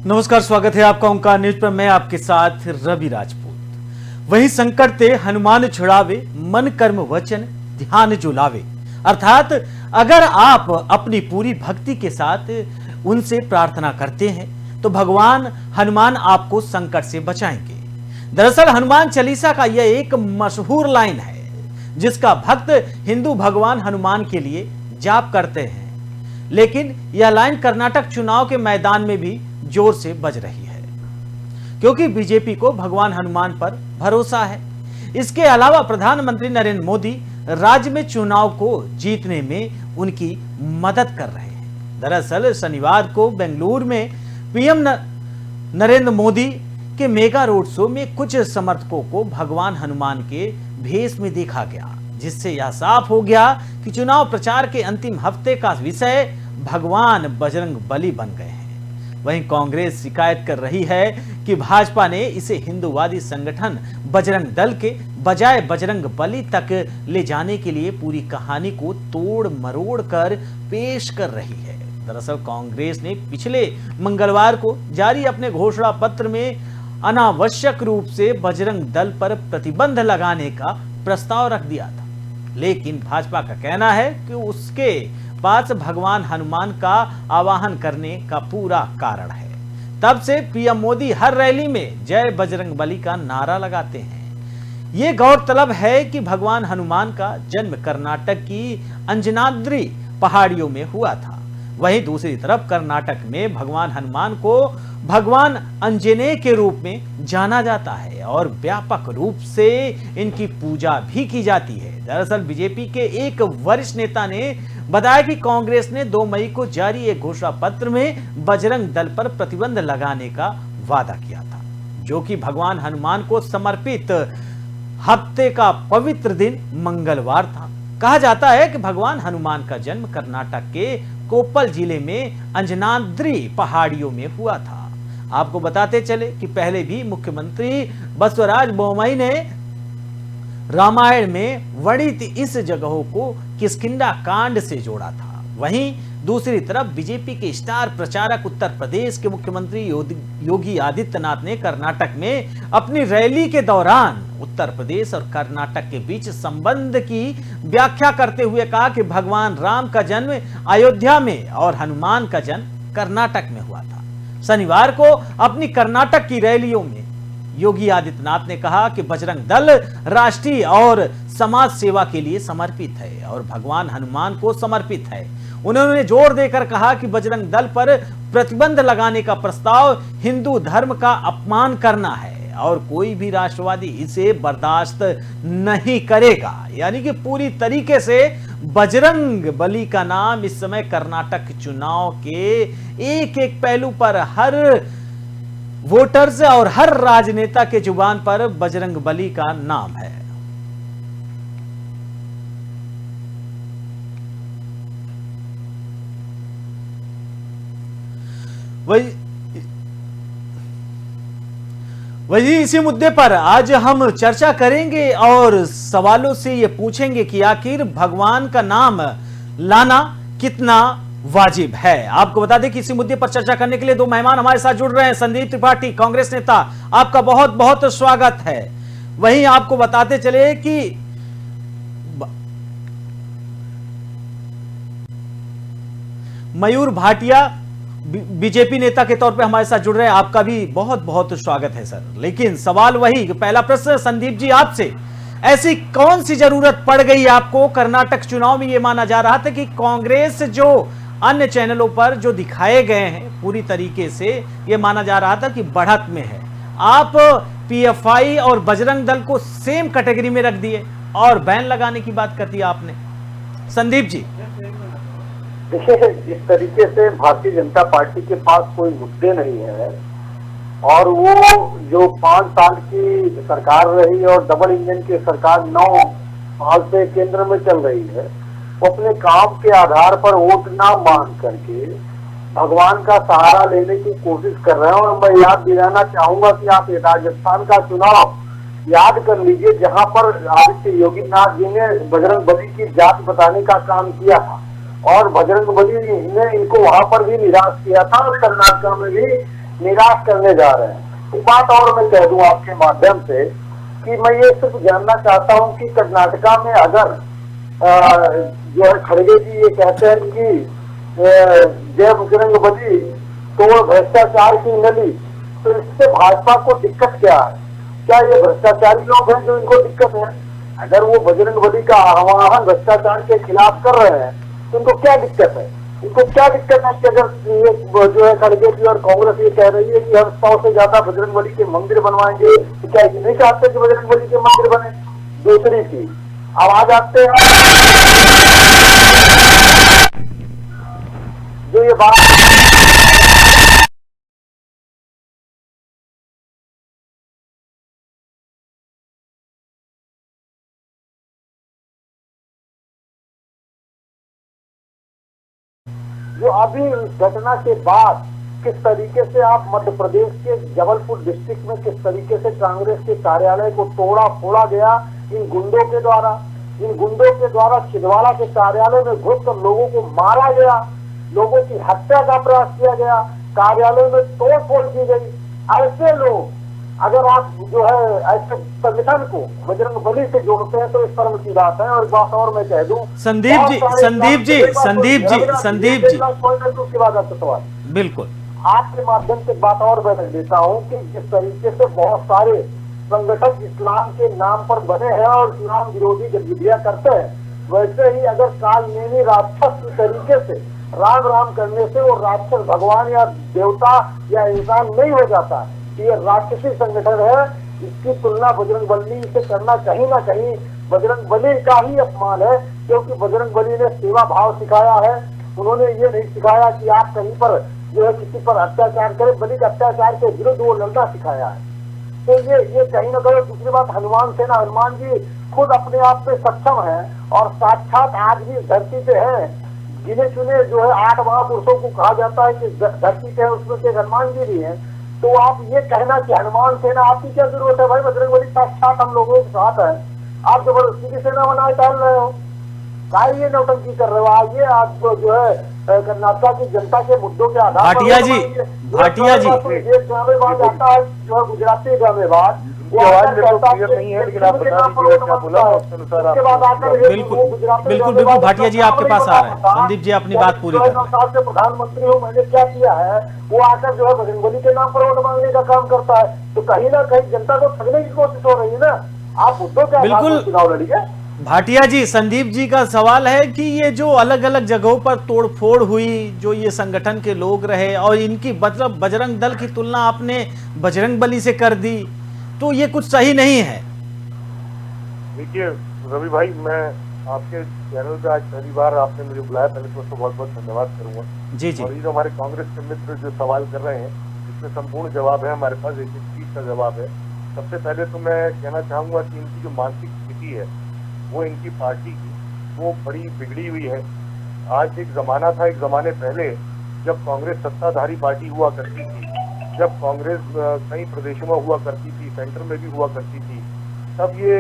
नमस्कार, स्वागत है आपका ओंकार न्यूज पर। मैं आपके साथ रवि राजपूत। वही संकट ते हनुमान छुड़ावे, मन कर्म वचन ध्यान जो लावे। अर्थात अगर आप अपनी पूरी भक्ति के साथ उनसे प्रार्थना करते हैं तो भगवान हनुमान आपको संकट से बचाएंगे। दरअसल हनुमान चालीसा का यह एक मशहूर लाइन है जिसका भक्त हिंदू भगवान हनुमान के लिए जाप करते हैं, लेकिन यह लाइन कर्नाटक चुनाव के मैदान में भी जोर से बज रही है क्योंकि बीजेपी को भगवान हनुमान पर भरोसा है। इसके अलावा प्रधानमंत्री नरेंद्र मोदी राज्य में चुनाव को जीतने में उनकी मदद कर रहे हैं। दरअसल शनिवार को बेंगलुरु में पीएम नरेंद्र मोदी के मेगा रोड शो में कुछ समर्थकों को भगवान हनुमान के भेष में देखा गया, जिससे यह साफ हो गया कि चुनाव प्रचार के अंतिम हफ्ते का विषय भगवान बजरंग बली बन गए हैं। वहीं कांग्रेस शिकायत कर रही है कि भाजपा ने इसे हिंदूवादी संगठन बजरंग दल के बजाय बजरंग बली तक ले जाने के लिए पूरी कहानी को तोड़ मरोड़ कर पेश कर रही है। दरअसल कांग्रेस ने पिछले मंगलवार को जारी अपने घोषणा पत्र में अनावश्यक रूप से बजरंग दल पर प्रतिबंध लगाने का प्रस्ताव रख दिया था, लेकिन भाजपा का कहना है कि उसके पास भगवान हनुमान का आवाहन करने का पूरा कारण है। तब से पीएम मोदी हर रैली में जय बजरंग बली का नारा लगाते हैं। ये गौरतलब है कि भगवान हनुमान का जन्म कर्नाटक की अंजनाद्री पहाड़ियों में हुआ था। वहीं दूसरी तरफ कर्नाटक में भगवान हनुमान को भगवान अंजनेय के रूप में जाना जाता है और व्यापक रूप से इनकी पूजा भी की जाती है। दरअसल बीजेपी के एक वरिष्ठ नेता ने बताया कि कांग्रेस ने 2 मई को जारी एक घोषणा पत्र में बजरंग दल पर प्रतिबंध लगाने का वादा किया था, जो कि भगवान हनुमान को समर्पित हफ्ते का पवित्र दिन मंगलवार था। कहा जाता है कि भगवान हनुमान का जन्म कर्नाटक के कोप्पल जिले में अंजनाद्री पहाड़ियों में हुआ था। आपको बताते चले कि पहले भी मुख्यमंत्री बसवराज बोम्मई ने रामायण में वर्णित इस जगहों को किष्किंधा कांड से जोड़ा था। वहीं दूसरी तरफ बीजेपी के स्टार प्रचारक उत्तर प्रदेश के मुख्यमंत्री योगी आदित्यनाथ ने कर्नाटक में अपनी रैली के दौरान उत्तर प्रदेश और कर्नाटक के बीच संबंध की व्याख्या करते हुए कहा कि भगवान राम का जन्म अयोध्या में और हनुमान का जन्म कर्नाटक में हुआ था। शनिवार को अपनी कर्नाटक की रैलियों में योगी आदित्यनाथ ने कहा कि बजरंग दल राष्ट्रीय और समाज सेवा के लिए समर्पित है और भगवान हनुमान को समर्पित है। उन्होंने जोर देकर कहा कि बजरंग दल पर प्रतिबंध लगाने का प्रस्ताव हिंदू धर्म का अपमान करना है और कोई भी राष्ट्रवादी इसे बर्दाश्त नहीं करेगा। यानी कि पूरी तरीके से बजरंग बली का नाम इस समय कर्नाटक चुनाव के एक एक पहलू पर हर वोटर्स और हर राजनेता के जुबान पर बजरंग बली का नाम है। वही इसी मुद्दे पर आज हम चर्चा करेंगे और सवालों से ये पूछेंगे कि आखिर भगवान का नाम लाना कितना वाजिब है। आपको बता दें कि इसी मुद्दे पर चर्चा करने के लिए 2 मेहमान हमारे साथ जुड़ रहे हैं। संदीप त्रिपाठी, कांग्रेस नेता, आपका बहुत बहुत स्वागत है। वहीं आपको बताते चले कि मयूर भाटिया बीजेपी नेता के तौर पे हमारे साथ जुड़ रहे हैं, आपका भी बहुत बहुत स्वागत है सर। लेकिन सवाल वही, पहला प्रश्न संदीप जी आपसे, ऐसी कौन सी जरूरत पड़ गई आपको? कर्नाटक चुनाव में यह माना जा रहा था कि कांग्रेस जो अन्य चैनलों पर जो दिखाए गए हैं पूरी तरीके से यह माना जा रहा था कि बढ़त में है, आप पीएफआई और बजरंग दल को सेम कैटेगरी में रख दिए और बैन लगाने की बात कर दी आपने। संदीप जी देखिए, इस तरीके से भारतीय जनता पार्टी के पास कोई मुद्दे नहीं है और वो जो 5 साल की सरकार रही और डबल इंजन की सरकार 9 साल से केंद्र में चल रही है, वो अपने काम के आधार पर वोट ना मांग करके भगवान का सहारा लेने की कोशिश कर रहे हैं। और मैं याद दिलाना चाहूंगा कि आप राजस्थान का चुनाव याद कर लीजिए, जहां पर आदित्य योगी नाथ जी ने बजरंग बली की जात बताने का काम किया था और बजरंग बली ने इनको वहां पर भी निराश किया था और कर्नाटक में भी निराश करने जा रहे हैं। एक बात और मैं कह दूं आपके माध्यम से कि मैं ये सिर्फ जानना चाहता हूं कि कर्नाटका में अगर जो है खड़गे जी ये कहते हैं कि जय बजरंगबली तोड़ भ्रष्टाचार की नली, तो इससे भाजपा को दिक्कत क्या है? क्या ये भ्रष्टाचारी लोग हैं जो इनको दिक्कत है? अगर वो बजरंगबली का आह्वान भ्रष्टाचार के खिलाफ कर रहे हैं तो इनको क्या दिक्कत है? इनको क्या दिक्कत है कि अगर ये जो है खड़गे जी और कांग्रेस ये कह रही है कि हम 100 से ज्यादा बजरंगबली के मंदिर बनवाएंगे, तो क्या ये नहीं चाहते कि बजरंगबली के मंदिर बने? दूसरी चीज, अब आ जाते हैं जो ये बात जो अभी घटना के बाद किस तरीके से आप मध्य प्रदेश के जबलपुर डिस्ट्रिक्ट में किस तरीके से कांग्रेस के कार्यालय को तोड़ा फोड़ा गया इन गुंडों के द्वारा छिंदवाड़ा के कार्यालय में घुसकर लोगों को मारा गया, लोगों की हत्या का प्रयास किया गया, कार्यालय में तोड़ फोड़ की गई। ऐसे लोग अगर आप जो है ऐसे संगठन को बजरंगबली से जोड़ते हैं तो इस शर्म की बात है। और बात और मैं कह दूं संदीप जी उसके बाद आपका सवाल बिल्कुल आपके माध्यम से बात और मैं रख देता हूं कि जिस तरीके से बहुत सारे संगठन इस्लाम के नाम पर बने हैं और इस्लाम विरोधी गतिविधियां करते हैं, वैसे ही अगर कालनेमी राक्षस की तरीके से राम राम करने से वो राक्षस भगवान या देवता या इंसान नहीं हो जाता। ये राक्षसी संगठन है, इसकी तुलना बजरंगबली से करना कहीं ना कहीं बजरंगबली का ही अपमान है, क्योंकि बजरंगबली ने सेवा भाव सिखाया है। उन्होंने ये नहीं सिखाया कि आप कहीं पर जो है किसी पर अत्याचार करें, बल्कि अत्याचार के विरुद्ध वो लड़ना सिखाया है। तो ये कहीं ना कहीं। दूसरी बात, हनुमान सेना, हनुमान जी खुद अपने आप में सक्षम है और साक्षात आज भी धरती पे है। गिने चुने जो है 8 महापुरुषों को कहा जाता है कि धरती पे है, उसमें से हनुमान जी भी है। तो आप ये कहना कि हनुमान सेना आपकी क्या जरूरत है? भाई बजरंगबली साक्षात हम लोगों के साथ है, आप जबरदस्ती की सेना बनाए डाल रहे हो, काय ये नौटंकी कर रहे हो? आइए आप जो है कर्नाटक की जनता के मुद्दों के आधार भाटिया जी एक ड्रामेबाज आता है जो है गुजराती ड्रामेबाज, बिल्कुल भाटिया जी आपके पास आ रहे हैं। संदीप जी अपनी बात पूरी करें। प्रधानमंत्री हूँ, मैंने क्या किया है? वो आकर जो है बजरंगबली के नाम पर वोट मांगने का काम करता है। तो कहीं ना कहीं जनता को ठगने की कोशिश हो रही है ना। आप मुद्दों के आधार पर चुनाव लड़िए। भाटिया जी, संदीप जी का सवाल है कि ये जो अलग अलग जगहों पर तोड़फोड़ हुई, जो ये संगठन के लोग रहे और इनकी मतलब बजरंग दल की तुलना आपने बजरंगबली से कर दी, तो ये कुछ सही नहीं है। देखिए रवि भाई, मैं आपके चैनल पे आज पहली बार आपने मुझे बुलाया, पहले तो उसको बहुत बहुत धन्यवाद करूंगा। जी जी। और ये जो हमारे कांग्रेस के मित्र जो सवाल कर रहे हैं, इसमें संपूर्ण जवाब है, हमारे पास एक चीज का जवाब है। सबसे पहले तो मैं कहना चाहूंगा कि इनकी जो मानसिक स्थिति है वो इनकी पार्टी की वो बड़ी बिगड़ी हुई है। आज एक जमाना था, एक जमाने पहले जब कांग्रेस सत्ताधारी पार्टी हुआ करती थी, जब कांग्रेस कई प्रदेशों में हुआ करती थी, सेंटर में भी हुआ करती थी, तब ये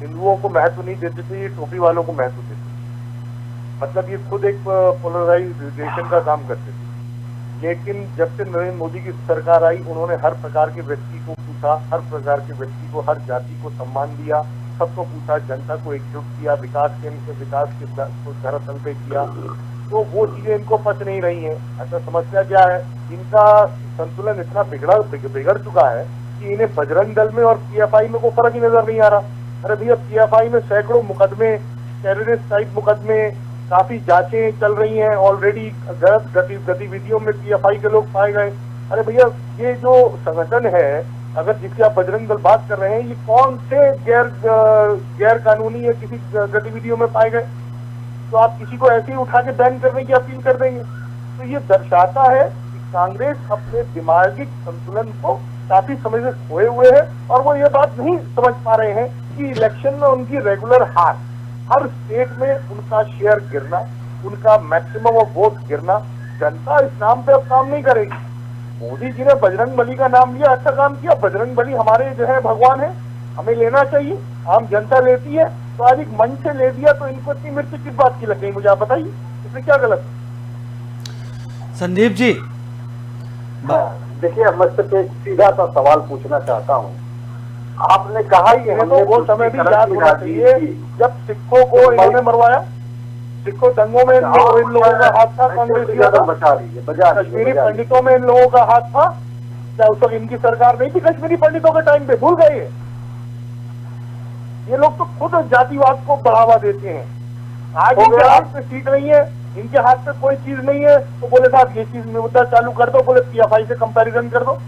हिंदुओं को महत्व नहीं देते थे, ये टोपी वालों को महत्व देते थे। मतलब ये खुद एक पोलराइजेशन का काम करते थे। लेकिन जब से नरेंद्र मोदी की सरकार आई, उन्होंने हर प्रकार के व्यक्ति को पूछा, हर प्रकार के व्यक्ति को, हर जाति को सम्मान दिया, सबको पूछा, जनता को एकजुट किया, विकास के धरातल पे किया। तो वो चीजें इनको पच नहीं रही हैं। ऐसा समस्या क्या है, इनका संतुलन इतना बिगड़ चुका है कि इन्हें बजरंग दल में और पीएफआई में कोई फर्क ही नजर नहीं आ रहा। अरे भैया, पीएफआई में सैकड़ों मुकदमे, टेररिस्ट टाइप मुकदमे, काफी जांचें चल रही हैं ऑलरेडी, गलत गतिविधियों में पीएफआई के लोग पाए गए। अरे भैया, ये जो संगठन है, अगर जिसकी आप बजरंग दल बात कर रहे हैं, ये कौन से गैर कानूनी या किसी गतिविधियों में पाए गए? तो आप किसी को ऐसे ही उठा के बैन करने की अपील कर देंगे। तो ये दर्शाता है कि कांग्रेस अपने दिमागी संतुलन को काफी समय से खोए हुए है और वो ये बात नहीं समझ पा रहे हैं कि इलेक्शन में उनकी रेगुलर हार, हर स्टेट में उनका शेयर गिरना, उनका मैक्सिमम ऑफ वोट गिरना, जनता इस नाम पे अब काम नहीं करेगी। मोदी जी ने बजरंगबली का नाम लिया, अच्छा काम किया। बजरंगबली हमारे जो है भगवान है, हमें लेना चाहिए, आम जनता लेती है। तो आज एक मंच से ले दिया तो इनको इतनी मृत्यु किस बात की लग गई, मुझे आप बताइए, इसमें क्या गलत है? संदीप जी, देखिए, मैं सिर्फ एक सीधा सा सवाल पूछना चाहता हूँ। आपने कहा ही ये तो वो समय भी याद होना चाहिए जब सिखों को इन्होंने मरवाया, सिखों दंगों में इन लोगों का हाथ था, कांग्रेसियों का, बचा रही कश्मीरी पंडितों में इन लोगों का हाथ था। क्या उस वक्त इनकी सरकार नहीं थी कश्मीरी पंडितों के टाइम पे? भूल गए ये लोग तो खुद जातिवाद को बढ़ावा देते हैं। आज इनके हाथ पे सीट नहीं है, इनके हाथ पे कोई चीज नहीं है, तो बोले साहब ये चीज में मुद्दा चालू कर दो, बोले पीएफआई से कंपैरिजन कर दो।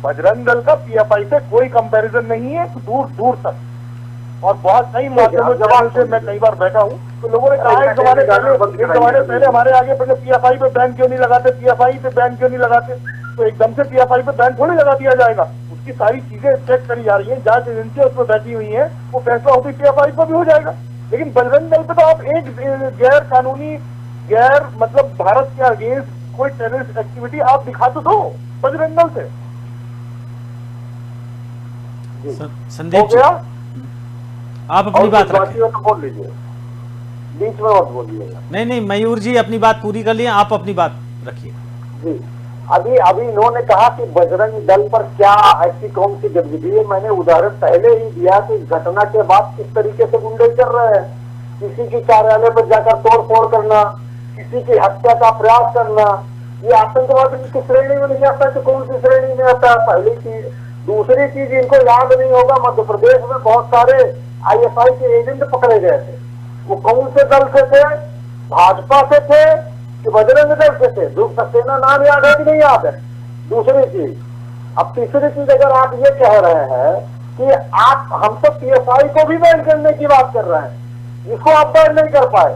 बजरंग दल का पीएफआई से कोई कंपैरिजन नहीं है, दूर दूर तक। और बहुत सही माध्यमों जवाब से मैं कई बार बैठा हूँ तो लोगों ने कहा एक जमाने पहले हमारे आगे पहले पीएफआई पे बैन क्यों नहीं लगाते, पीएफआई पे बैन क्यों नहीं लगाते? तो एकदम से पीएफआई पे बैन थोड़ी लगा दिया जाएगा। उसकी सारी चीजें चेक करी जा रही है, जांच एजेंसी उसमें बैठी हुई है, वो फैसला होती पीएफआई पर भी हो जाएगा। लेकिन बजरंग दल पे तो आप एक गैर कानूनी, गैर मतलब भारत के अगेंस्ट कोई टेररिस्ट एक्टिविटी आप दिखा तो दो बजरंग दल से। संदीप जी, आप अपनी बात रखें। तो बोल लीजिए, बीच में मत बोलिएगा। नहीं, मयूर जी अपनी बात पूरी कर लिए, आप अपनी बात रखिए। जी, अभी इन्होंने कहा कि बजरंग दल पर क्या ऐसी कौन सी गतिविधि है। मैंने उदाहरण पहले ही दिया कि इस घटना के बाद किस तरीके से गुंडे कर रहे हैं। किसी की कार्यालय पर जाकर तोड़ फोड़ करना, किसी की हत्या का प्रयास करना, ये आतंकवाद की श्रेणी में नहीं आता तो कौन सी श्रेणी में आता है? पहली चीज। दूसरी चीज, इनको याद नहीं होगा, मध्य प्रदेश में बहुत सारे आईएसआई के एजेंट पकड़े गए थे। वो कौन से दल से थे? भाजपा से थे कि बजरंग दल से थे? ध्रुव सक्सेना नाम याद है कि नहीं याद है? दूसरी चीज। अब तीसरी चीज, अगर आप ये कह रहे हैं कि हम तो पीएफआई को भी बैन करने की बात कर रहे हैं, इसको आप बैन नहीं कर पाए।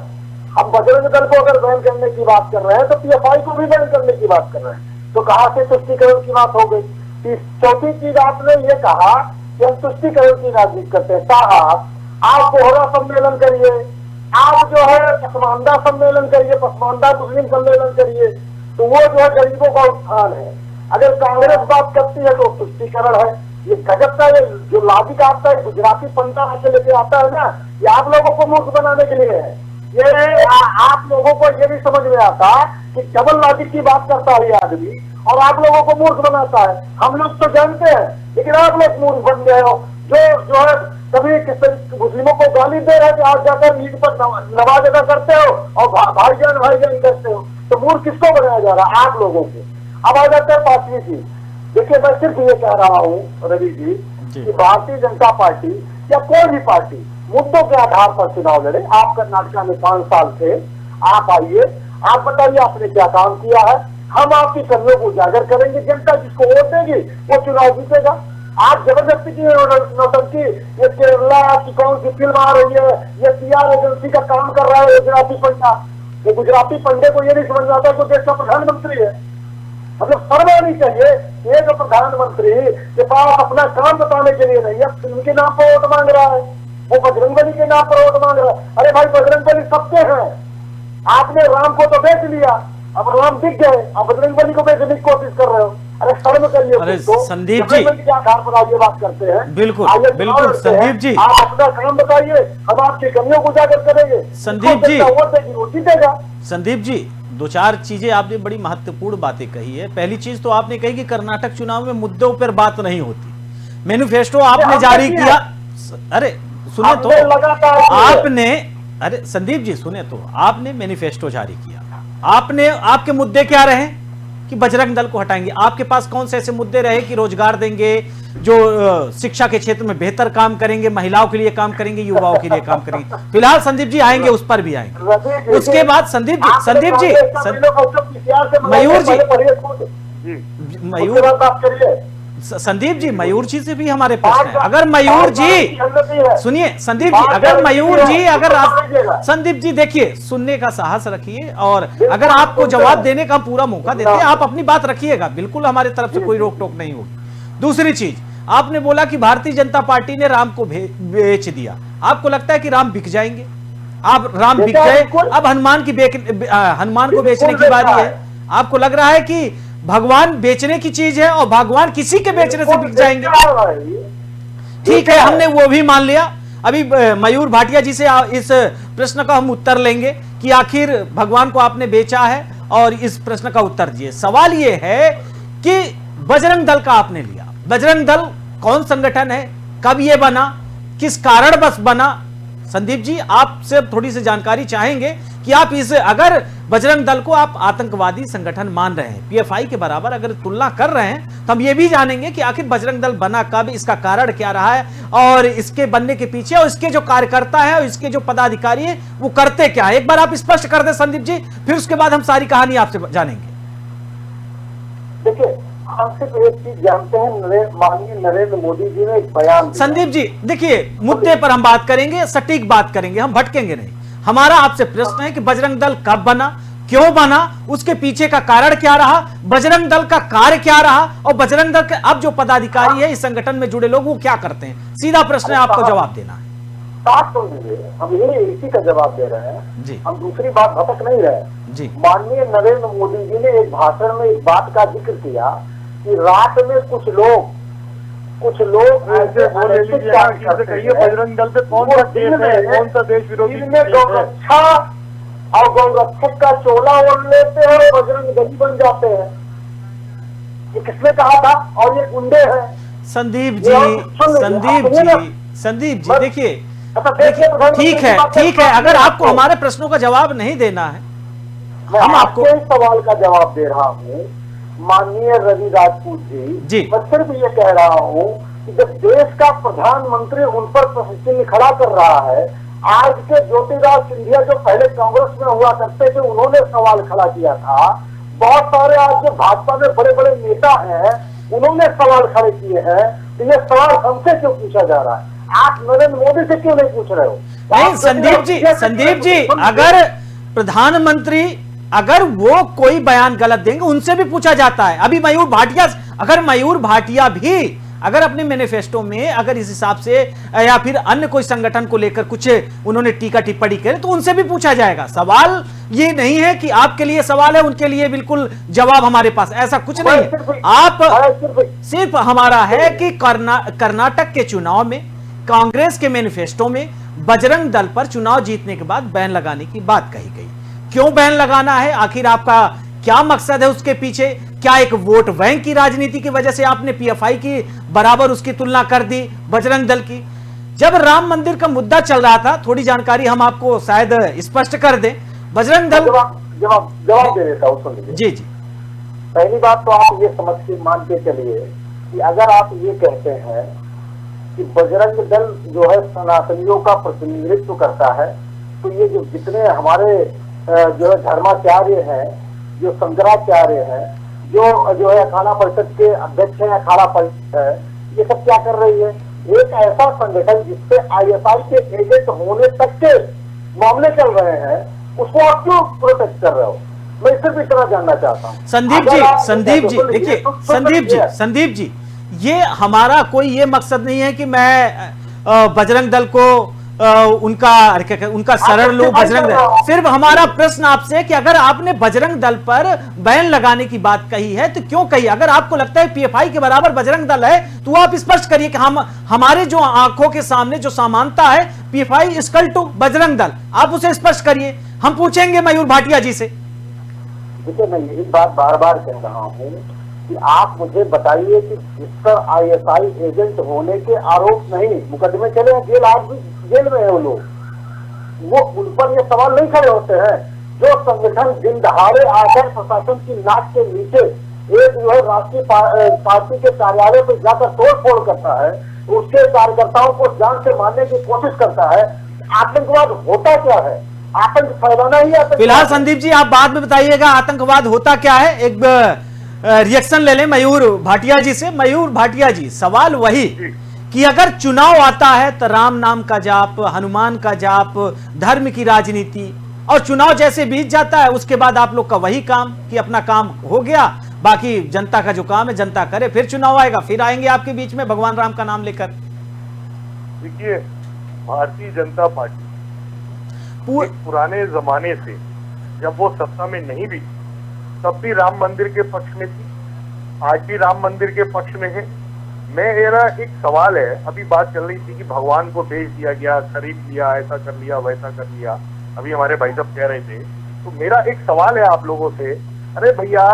हम बजरंग दल को अगर बैन करने की बात कर रहे हैं तो पीएफआई को भी बैन करने की बात कर रहे हैं, तो कहां से तुष्टीकरण की बात हो गई? चौथी चीज, आपने ये कहा कि हम तुष्टीकरण की राजनीति करते हैं। साहब, आप बोहरा सम्मेलन करिए, आप जो है पसमानदा सम्मेलन करिए, पसमानदा मुस्लिम सम्मेलन करिए, तो वो जो है गरीबों का उत्थान है। अगर कांग्रेस बात करती है तो तुष्टीकरण है। ये गजब का ये जो लॉजिक आता है, गुजराती पंथा से लेके आता है ना, ये आप लोगों को मूर्ख बनाने के लिए है। ये आप लोगों को ये नहीं समझ में आता कि डबल लॉजिक की बात करता है ये आदमी, और आप लोगों को मूर्ख बनाता है। हम लोग तो जानते हैं, लेकिन आप लोग मूर्ख बन गए हो। जो है कभी मुस्लिमों को गाली दे रहे थे, आज जाकर ईद पर नमाज अदा करते हो और भाईजान करते हो, तो मूर्ख किसको बनाया जा रहा है? आप लोगों को। अब आ जाता है पांचवी चीज। देखिए, मैं सिर्फ ये कह रहा हूँ रवि जी कि भारतीय जनता पार्टी या कोई भी पार्टी मुद्दों के आधार पर चुनाव लड़े। आप कर्नाटका में 5 साल थे, आप आइए, आप बताइए आपने क्या काम किया है। हम आपकी कमियों को उजागर करेंगे। जनता जिसको वोट देगी वो चुनाव जीतेगा। आप जबरदस्ती की नौटंकी, ये केरला की कौन सी फिल्म आ रही है, ये पीआर एजेंसी का काम कर रहा है गुजराती पंडा। ये गुजराती पंडे को ये नहीं समझ आता तो देश का प्रधानमंत्री है। मतलब शर्म आनी चाहिए। एक प्रधानमंत्री के पास अपना काम बताने के लिए नहीं है, फिल्म के नाम पर वोट मांग रहा है, वो बजरंगबली के नाम पर वोट मांग रहा है। अरे भाई, बजरंगबली सबके हैं। आपने राम को तो बेच लिया, अब राम दिख गए, अब बजरंगबली को बेचने की कोशिश कर रहे हो। अरे शर्म करिए। अरे संदीप जी, के आधार पर आप ये बात करते हैं। बिल्कुल बिल्कुल संदीप जी, आप अपना काम बताइए, हम आपकी कमियों को उजागर करेंगे। संदीप जी, वोट देगी वो जीतेगा। संदीप जी, 2-4 चीजें आपने बड़ी महत्वपूर्ण बातें कही है। पहली चीज तो आपने कही कि कर्नाटक चुनाव में मुद्दों पर बात नहीं होती। मैनिफेस्टो आपने जारी किया। अरे सुने तो, आपने, अरे संदीप जी सुने तो, आपने मैनिफेस्टो जारी किया। आपने, आपके मुद्दे क्या रहे कि बजरंग दल को हटाएंगे? आपके पास कौन से ऐसे मुद्दे रहे कि रोजगार देंगे, जो शिक्षा के क्षेत्र में बेहतर काम करेंगे, महिलाओं के लिए काम करेंगे, युवाओं के लिए काम करेंगे? फिलहाल संदीप जी आएंगे, उस पर भी आएंगे। उसके बाद संदीप जी, संदीप जी, मयूर जी से भी हमारे प्रश्न है। अगर मयूर जी, सुनिए संदीप जी, अगर मयूर जी, अगर संदीप जी देखिए, सुनने का साहस रखिए, और अगर आपको जवाब देने का पूरा मौका देते हैं, आप अपनी बात रखिएगा, बिल्कुल हमारे तरफ से कोई रोक टोक नहीं होगी। दूसरी चीज, आपने बोला कि भारतीय जनता पार्टी ने राम को बेच दिया। आपको लगता है कि राम बिक जाएंगे? आप राम बिक गए, अब हनुमान को बेचने की बारी है। आपको लग रहा है कि भगवान बेचने की चीज है और भगवान किसी के बेचने से बिक जाएंगे? ठीक है, हमने वो भी मान लिया। अभी मयूर भाटिया जी से इस प्रश्न का हम उत्तर लेंगे कि आखिर भगवान को आपने बेचा है, और इस प्रश्न का उत्तर दिए। सवाल ये है कि बजरंग दल का आपने लिया, बजरंग दल कौन संगठन है, कब यह बना, किस कारण बस बना? संदीप जी, आपसे अब थोड़ी सी जानकारी चाहेंगे कि आप इस, अगर बजरंग दल को आप आतंकवादी संगठन मान रहे हैं, पीएफआई के बराबर अगर तुलना कर रहे हैं, तो हम ये भी जानेंगे कि आखिर बजरंग दल बना कब, इसका कारण क्या रहा है, और इसके बनने के पीछे और इसके जो कार्यकर्ता है और इसके जो पदाधिकारी है वो करते क्या है। एक बार आप स्पष्ट कर दें संदीप जी, फिर उसके बाद हम सारी कहानी आपसे जानेंगे। देखिए, हम सिर्फ एक चीज जानते हैं, माननीय नरेंद्र मोदी जी ने एक बयान दिया। संदीप जी देखिए, मुद्दे पर हम बात करेंगे, सटीक बात करेंगे, हम भटकेंगे नहीं। हमारा आपसे प्रश्न है कि बजरंग दल कब बना, क्यों बना, उसके पीछे का कारण क्या रहा, बजरंग दल का कार्य क्या रहा, और बजरंग दल के अब जो पदाधिकारी है इस संगठन में जुड़े लोग वो क्या करते हैं। सीधा प्रश्न है, आपको जवाब देना है। साफ सुन लीजिए, हम ये इसी का जवाब दे रहे हैं जी, हम दूसरी बात भटक नहीं रहे जी। माननीय नरेंद्र मोदी जी ने एक भाषण में इस बात का जिक्र किया कि रात में कुछ लोग ऐसे बोले लीजिए, कहिए बजरंग दल पे कौन सा देश है, कौन सा देश विरोधी गौरक्षा और गौरक्षक का चोला ओढ़ लेते हैं और बजरंग दली बन जाते हैं। ये किसने कहा था? और ये गुंडे हैं। संदीप जी, संदीप जी देखिए, ठीक है, अगर आपको हमारे प्रश्नों का जवाब नहीं देना है, हम आपको इस सवाल का जवाब दे रहा हूँ माननीय रवि राजपूत जी। मैं सिर्फ ये कह रहा हूँ कि जब देश का प्रधानमंत्री उन पर प्रश्न चिन्ह खड़ा कर रहा है, आज के ज्योतिरादित्य सिंधिया जो पहले कांग्रेस में हुआ करते थे उन्होंने सवाल खड़ा किया था, बहुत सारे आज जो भाजपा में बड़े बड़े नेता हैं उन्होंने सवाल खड़े किए हैं, तो ये सवाल हमसे क्यों पूछा जा रहा है? आप नरेंद्र मोदी से क्यों नहीं पूछ रहे हो? नहीं संदीप जी, अगर प्रधानमंत्री अगर वो कोई बयान गलत देंगे उनसे भी पूछा जाता है। अभी मयूर भाटिया भी अगर अपने मैनिफेस्टो में अगर इस हिसाब से या फिर अन्य कोई संगठन को लेकर कुछ उन्होंने टीका टिप्पणी करे तो उनसे भी पूछा जाएगा। सवाल ये नहीं है कि आपके लिए सवाल है, उनके लिए बिल्कुल जवाब हमारे पास, ऐसा कुछ नहीं है। आप सिर्फ हमारा है कि कर्नाटक के चुनाव में कांग्रेस के मैनिफेस्टो में बजरंग दल पर चुनाव जीतने के बाद बैन लगाने की बात कही गई। क्यों बैन लगाना है, आखिर आपका क्या मकसद है उसके पीछे? क्या एक वोट बैंक की राजनीति की वजह से आपने पीएफआई की बराबर उसकी तुलना कर दी बजरंग दल की? जब राम मंदिर का मुद्दा चल रहा था, थोड़ी जानकारी हम आपको शायद स्पष्ट कर दें। बजरंग दल जवाब दे देता हूं, सुन लीजिए। जी जी। पहली बात तो आप ये समझ के मान के चलिए कि अगर आप ये कहते हैं कि बजरंग दल जो है सनातनियों का प्रतिनिधित्व करता है, तो ये जो जितने हमारे जो है धर्माचार्य हैं, जो शंकराचार्य हैं, जो है अखाड़ा परिषद के अध्यक्ष हैं, अखाड़ा परिषद है, ये सब क्या कर रही है? एक ऐसा संगठन जिससे आईएसआई के एजेंट होने तक के मामले चल रहे हैं, उसको आप क्यों प्रोटेक्ट कर रहे हो? मैं सिर्फ इतना जानना चाहता हूँ। संदीप जी, ये हमारा कोई ये मकसद नहीं है कि मैं बजरंग दल को उनका सरल लो बजरंग दल। सिर्फ हमारा प्रश्न आपसे है कि अगर आपने बजरंग दल पर बैन लगाने की बात कही है तो क्यों कही? अगर आपको लगता है पीएफआई के बराबर बजरंग दल है तो आप स्पष्ट करिए कि हमारे जो आंखों के सामने जो समानता है PFI equal to Bajrang Dal, आप उसे स्पष्ट करिए। हम पूछेंगे मयूर भाटिया जी से। देखिए, मैं यही बात बार बार कह रहा हूँ कि आप मुझे बताइए कि जिस पर आईएसआई एजेंट होने के आरोप नहीं, मुकदमे चले हैं, जेल आज भी जेल में है वो लोग, वो उन पर ये सवाल नहीं खड़े होते हैं। जो संगठन दिन दहाड़े आकर प्रशासन की नाक के नीचे एक जो है राष्ट्रीय पार्टी के कार्यालय पर जाकर तोड़ फोड़ करता है, उसके कार्यकर्ताओं को जान से मारने की कोशिश करता है, आतंकवाद होता क्या है? आतंक फैलाना ही आतंक। फिलहाल संदीप जी आप बाद में बताइएगा आतंकवाद होता क्या है। एक रिएक्शन ले लें मयूर भाटिया जी से। मयूर भाटिया जी, सवाल वही कि अगर चुनाव आता है तो राम नाम का जाप, हनुमान का जाप, धर्म की राजनीति, और चुनाव जैसे बीत जाता है उसके बाद आप लोग का वही काम कि अपना काम हो गया, बाकी जनता का जो काम है जनता करे, फिर चुनाव आएगा, फिर आएंगे आपके बीच में भगवान राम का नाम लेकर। देखिए, भारतीय जनता पार्टी पुराने जमाने से जब वो सत्ता में नहीं भी तब भी राम मंदिर के पक्ष में थी, आज भी राम मंदिर के पक्ष में है। मेरा एक सवाल है, अभी बात चल रही थी कि भगवान को बेच दिया गया, खरीद लिया, ऐसा कर लिया, वैसा कर लिया, अभी हमारे भाई साहब कह रहे थे। तो मेरा एक सवाल है आप लोगों से, अरे भैया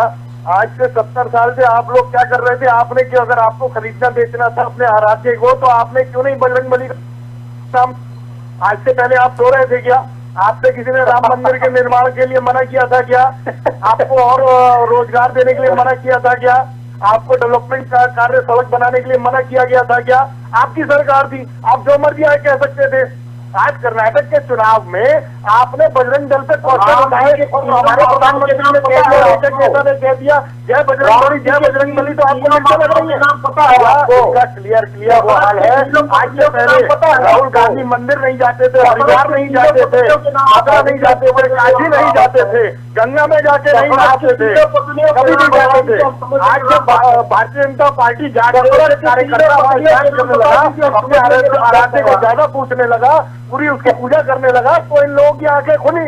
आज से 70 साल से आप लोग क्या कर रहे थे? आपने क्यों, अगर आपको खरीदना बेचना था अपने आराध्य को, तो आपने क्यों नहीं बजरंगबली का नाम? आज से पहले आप सो रहे थे क्या? आपसे किसी ने राम मंदिर के निर्माण के लिए मना किया था क्या? आपको और रोजगार देने के लिए मना किया था क्या? आपको डेवलपमेंट का कार्य, सड़क बनाने के लिए मना किया गया था क्या? आपकी सरकार थी, आप जो मर्जी आए कह सकते थे। आज कर्नाटक के चुनाव में आपने बजरंग दल पे क्वेश्चन उठाए और हमारे प्रधानमंत्री ने कह दिया जय बजरंगबली, जय बजरंगबली, तो आपको नीचे लग रही है? पता है आपको? क्लियर वो हाल है। आज से पहले राहुल गांधी मंदिर नहीं जाते थे, हरिद्वार नहीं जाते थे, मथुरा नहीं जाते थे, काशी नहीं जाते थे, गंगा में जाके नहीं नहाते थे, कभी नहीं जाते थे। आज जब भारतीय जनता पार्टी जाकर कार्यकर्ता करने लगा, अपने आराध्य को ज्यादा पूछने लगा, पूरी उसकी पूजा करने लगा, तो इन लोगों की आंखें खुली।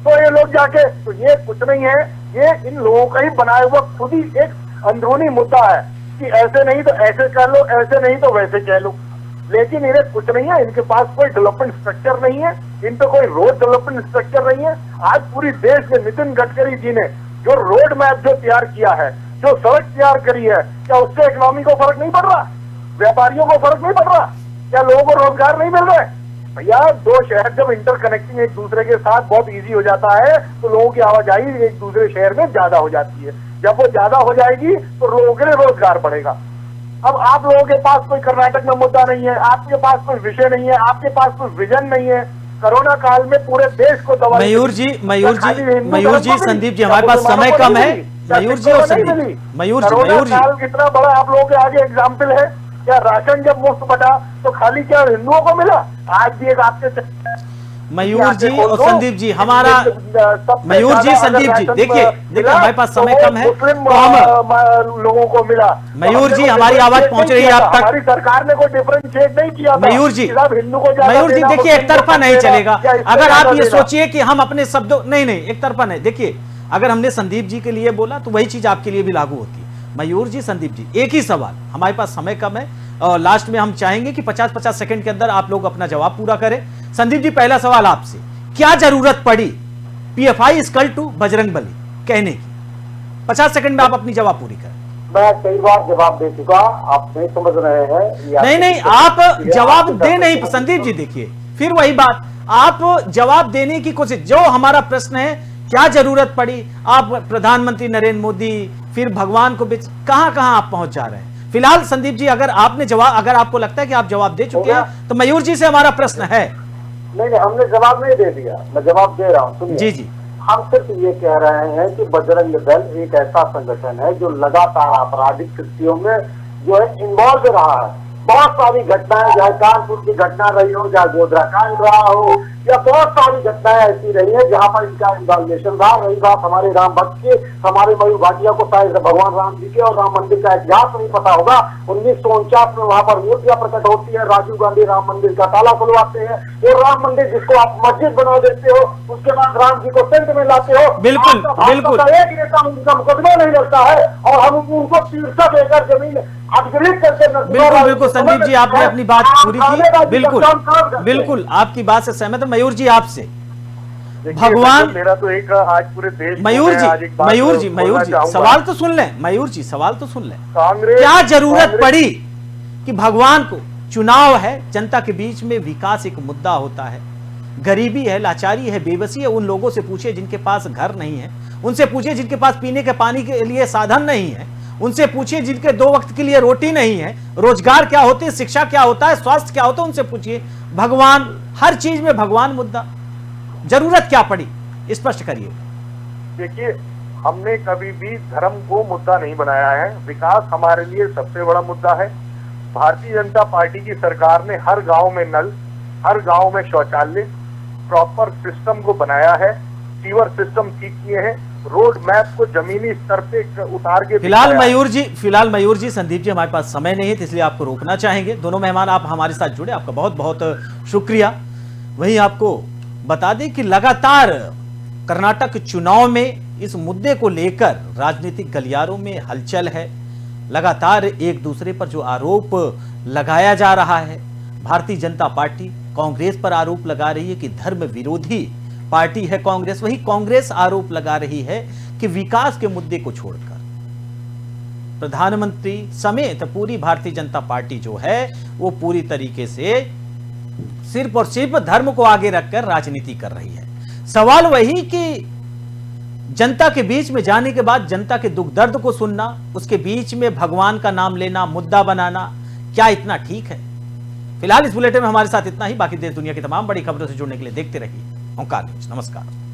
तो ये लोग जाके, तो ये कुछ नहीं है, ये इन लोगों का ही बनाया हुआ खुद ही एक अंदरूनी मुद्दा है कि ऐसे नहीं तो ऐसे कह लो, ऐसे नहीं तो वैसे कह लो। लेकिन इन्हें कुछ नहीं है, इनके पास कोई डेवलपमेंट स्ट्रक्चर नहीं है, इन पे कोई रोड डेवलपमेंट स्ट्रक्चर नहीं है। आज पूरी देश में नितिन गडकरी जी ने जो रोड मैप जो तैयार किया है, जो सड़क तैयार करी है, क्या उससे इकोनॉमी को फर्क नहीं पड़ रहा? व्यापारियों को फर्क नहीं पड़ रहा? क्या लोगों को रोजगार नहीं मिल रहा है? भैया, दो शहर जब इंटरकनेक्टिंग एक दूसरे के साथ बहुत इजी हो जाता है, तो लोगों की आवाजाही एक दूसरे शहर में ज्यादा हो जाती है। जब वो ज्यादा हो जाएगी तो लोगों के लिए रोजगार बढ़ेगा। अब आप लोगों के पास कोई कर्नाटक में मुद्दा नहीं है, आपके पास कोई विषय नहीं है, आपके पास कोई विजन नहीं है। कोरोना काल में पूरे देश को दवा, मयूर जी, संदीप जी, हमारे पास समय कम है। मयूर जी और संदीप, मयूर जी, कितना बड़ा आप लोगों के आगे एग्जाम्पल है। क्या राशन जब मुफ्त बटा तो खाली क्या हिंदुओं को मिला? आज भी एक आपके मयूर जी और संदीप जी, हमारा मयूर जी, संदीप जी, देखिए हमारे पास समय कम है, तो हम लोगों को मिला। मयूर जी, हमारी आवाज पहुंच रही है आप तक? हमारी सरकार ने कोई डिफरेंशिएट नहीं किया। मयूर जी, हिंदू को, मयूर जी देखिए, एक तरफा नहीं चलेगा। अगर आप ये सोचिए कि हम अपने शब्दों, नहीं, एक तरफा नहीं। देखिए, अगर हमने संदीप जी के लिए बोला तो वही चीज आपके लिए भी लागू होती है। मयूर जी, संदीप जी, एक ही सवाल, हमारे पास समय कम है और लास्ट में हम चाहेंगे कि 50-50 सेकंड के अंदर आप लोग अपना जवाब पूरा करें। संदीप जी, पहला सवाल आपसे, क्या जरूरत पड़ी पीएफआई इक्वल टू बजरंगबली कहने की? 50 सेकंड में आप अपनी जवाब पूरी करें। मैं कई बार जवाब दे चुका, आप नहीं समझ रहे हैं। नहीं, आप जवाब दे नहीं। संदीप जी देखिए, फिर वही बात, आप जवाब देने की कोशिश, जो हमारा प्रश्न है क्या जरूरत पड़ी, आप प्रधानमंत्री नरेंद्र मोदी, फिर भगवान को बीच, कहां आप पहुंच जा रहे हैं? फिलहाल संदीप जी, अगर आपने जवाब, अगर आपको लगता है कि आप जवाब दे चुके हैं, तो मयूर जी से हमारा प्रश्न है। नहीं, हमने जवाब नहीं दे दिया, मैं जवाब दे रहा हूँ, सुनिए। जी, हम सिर्फ ये कह रहे हैं कि बजरंग दल एक ऐसा संगठन है जो लगातार आपराधिक कृत्यों में जो है इन्वॉल्व रहा है। बहुत सारी घटनाएं, चाहे कानपुर की घटना रही हो, चाहे गोधरा कांड रहा हो, या बहुत सारी घटनाएं ऐसी रही है जहां पर इनका इन्वॉल्वेशन रहा। रही बात हमारे राम भक्त के, हमारे मयूर भाटिया को शायद भगवान राम जी के और राम मंदिर का इतिहास नहीं पता होगा। 1949 में वहां पर मूर्तियां प्रकट होती है, राजीव गांधी राम मंदिर का ताला खुलवाते हैं, और राम मंदिर जिसको आप मस्जिद बना देते हो, उसके बाद राम जी को टेंट में लाते हो। बिल्कुल, एक नेता उनका मुकदमा नहीं लगता है और हम उनको तीर्थ देकर जमीन अपग्रेड करके, बिल्कुल संदीप जी, आपने अपनी बात पूरी की। बिल्कुल आपकी बात से सहमत है। मयूर जी, आपसे भगवान, मेरा तो एक आज पूरे देश, मयूर जी सवाल तो सुन लें। मयूर जी, सवाल तो सुन लें। क्या जरूरत पड़ी कि भगवान को, चुनाव है, जनता के बीच में विकास एक मुद्दा होता है, गरीबी है, लाचारी है, बेबसी है, उन लोगों से पूछिए जिनके पास घर नहीं है, उनसे पूछिए जिनके पास पीने के पानी के लिए साधन नहीं है, उनसे पूछिए जिनके 2 वक्त के लिए रोटी नहीं है, रोजगार क्या होते हैं, शिक्षा क्या होता है, स्वास्थ्य क्या होता है, उनसे पूछिए। भगवान, हर चीज में भगवान मुद्दा, जरूरत क्या पड़ी, स्पष्ट करिए। देखिए, हमने कभी भी धर्म को मुद्दा नहीं बनाया है, विकास हमारे लिए सबसे बड़ा मुद्दा है। भारतीय जनता पार्टी की सरकार ने हर गांव में नल, हर गांव में शौचालय, प्रॉपर सिस्टम को बनाया है, सीवर सिस्टम ठीक किए हैं, रोड मैप को जमीनी स्तर पे उतार के। फिलहाल मयूर जी, संदीप जी, हमारे पास समय नहीं है, इसलिए आपको रोकना चाहेंगे। दोनों मेहमान आप हमारे साथ जुड़े, आपका बहुत बहुत शुक्रिया। वहीं आपको बता दें कि लगातार कर्नाटक चुनाव में इस मुद्दे को लेकर राजनीतिक गलियारों में हलचल है। लगातार एक दूसरे पर जो आरोप लगाया जा रहा है, भारतीय जनता पार्टी कांग्रेस पर आरोप लगा रही है कि धर्म विरोधी पार्टी है कांग्रेस, वही कांग्रेस आरोप लगा रही है कि विकास के मुद्दे को छोड़कर प्रधानमंत्री समेत पूरी भारतीय जनता पार्टी जो है वो पूरी तरीके से सिर्फ और सिर्फ धर्म को आगे रखकर राजनीति कर रही है। सवाल वही कि जनता के बीच में जाने के बाद जनता के दुख दर्द को सुनना, उसके बीच में भगवान का नाम लेना, मुद्दा बनाना, क्या इतना ठीक है? फिलहाल इस बुलेटिन में हमारे साथ इतना ही। बाकी देश दुनिया की तमाम बड़ी खबरों से जुड़ने के लिए देखते रहिए ओंकार न्यूज। नमस्कार।